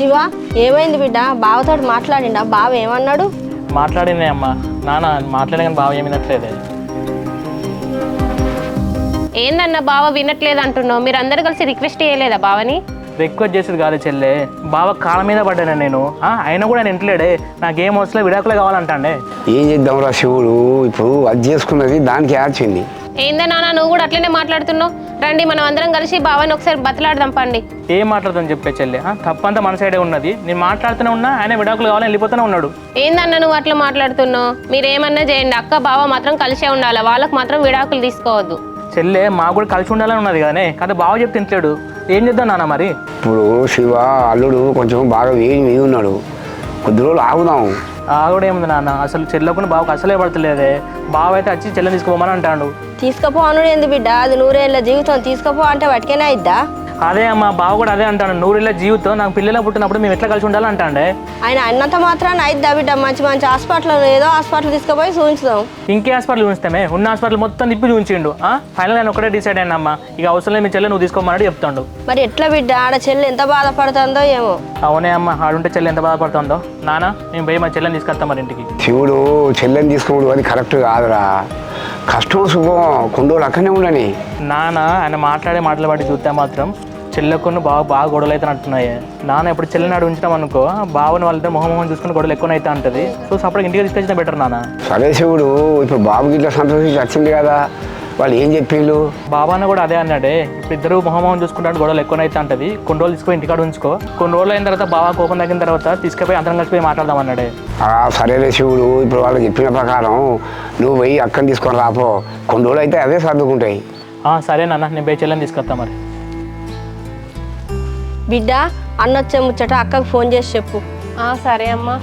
శివ ఏమైంది బిడ్డ బావతో మాట్లాడిండా బావ ఏమన్నాడు? మాట్లాడిందే అమ్మా. నాన్న మాట్లాడే కానీ బావ ఏమి వినట్లేదే. ఏందన్న బావ వినట్లేదు అంటున్నావు? మీరు అందరు కలిసి రిక్వెస్ట్ చేయలేదా బావని? రిక్వెస్ట్ చేసేది కాదు చెల్లె, బావ కాళ్ళ మీద పడ్డాను నేను. అయినా కూడా నేను ఇంట్లేడే, నాకేం అవసరం విడాకులే కావాలంటాండే. ఏం చేద్దాంరా శివుడు, ఇప్పుడు అది చేసుకున్నది దానికి యాడ్చింది. ఏందా నాన్న నువ్వు కూడా అట్లనే మాట్లాడుతున్నావు? రండి మనం అందరం కలిసి బావని ఒకసారి బతలాడదాం పండి. ఏం మాట్లాడుతాను చెప్పే చెల్లె, తప్పంతా మన సైడే ఉన్నది. నేను మాట్లాడుతూనే ఉన్నా, ఆయన విడాకులు కావాలని వెళ్ళిపోతూనే ఉన్నాడు. ఏందన్న నువ్వు అట్లా మాట్లాడుతున్నావు? మీరేమన్నా చేయండి, అక్క బావ మాత్రం కలిసే ఉండాలి, వాళ్ళకి మాత్రం విడాకులు తీసుకోవద్దు. చెల్లె మాకు కూడా కలిసి ఉండాలని ఉన్నది కదనే, కానీ బావ చెప్తే తింటలేడు. ఏం చేద్దాం నాన్న మరి? ఇప్పుడు శివ అల్లుడు కొంచెం బాగా వేడి మీద ఉన్నాడు, కొద్ది రోజులు ఆగుదాం. ఆవిడ ఏముంది నాన్న, అసలు చెల్లెకుని బావకు అసలే పడతలేదే. బావ అయితే వచ్చి చెల్లెని తీసుకోమని అంటాడు. తీసుకపో అనుడు ఏంది బిడ్డ, అది నూరేళ్ళ జీవితం, తీసుకపో అంటే వాటికేనా ఇద్దా? అదే అమ్మా, బావ కూడా అదే అంటాడు. నూరేళ్ళ జీవితం, నాకు పిల్లలు పుట్టినప్పుడు మేము ఎట్లా కలిసి ఉండాలి అంటాండే. ఆయన అన్నంత మాత్రాన్ని అయిద్దా బిడ్డ? మంచి మంచి హాస్పిటల్, ఏదో హాస్పిటల్ తీసుకుపోయి చూపించుదాం. ఇంకే హాస్పిటల్ చూపిస్తామే, ఉన్న హాస్పిటల్ మొత్తం తిప్పి చూపించిండు. ఫైనల్ నేను ఒకటే డిసైడ్ అయినా అమ్మా, ఇక అవసరం లేదు మీ చెల్లె నువ్వు తీసుకోమని చెప్తాడు. మరి ఎట్లా బిడ్డ, ఆడ చెల్లి ఎంత బాధపడుతుందో ఏమో. అవునే అమ్మ, ఆడుంటే చెల్లె ఎంత బాధపడుతుందో. నాన్న మేము పోయి మా చెల్లెని తీసుకొస్తాం మరి ఇంటికి. శివుడు చెల్లెని తీసుకోవడం అది కరెక్ట్ కాదురా, కష్టం సుఖం కొన్ని రోజులు అక్కడనే ఉండని. నాన్న ఆయన మాట్లాడే మాటలు బట్టి చూస్తే మాత్రం చెల్లెకున్న బాగా గొడవలు అయితే అంటున్నాయి. నాన్న ఇప్పుడు చెల్లెని నాడు ఉంచినాం అనుకో, బావని వాళ్ళిద్దరు మొహం చూసుకుని గొడవలు ఎక్కువ అయితే ఉంటుంది. సో అప్పుడు ఇంటికి తీసుకొచ్చిన బెటర్ నాన్న. సరే శివుడు, ఇప్పుడు బాబుకి ఇట్లా సంతోషించి వచ్చింది కదా, వాళ్ళు ఏం చెప్పిండు? బాబాన్న కూడా అదే అన్నాడే, ఇప్పుడు ఇద్దరు మొహం చూసుకుంటాడు గొడవలు ఎక్కువ అయితే ఉంటుంది. కొన్ని రోజులు తీసుకొని ఇంటికాడ ఉంచుకో, కొన్ని రోజులు అయిన తర్వాత బాగా కోపం తగ్గిన తర్వాత తీసుకుపోయి అందరం కలిసిపోయి మాట్లాడదాం అన్నాడే. సరేలే శివుడు, ఇప్పుడు వాళ్ళు చెప్పిన ప్రకారం నువ్వు పోయి అక్కని తీసుకొని రాపో, కొన్ని రోజులు అయితే అదే సర్దుకుంటాయి. సరే నాన్న, నేను పోయి చెల్లెని తీసుకొస్తా మరి. బిడ్డ అన్నొచ్చే ముచ్చట అక్కకు ఫోన్ చేసి చెప్పు. సరే అమ్మా.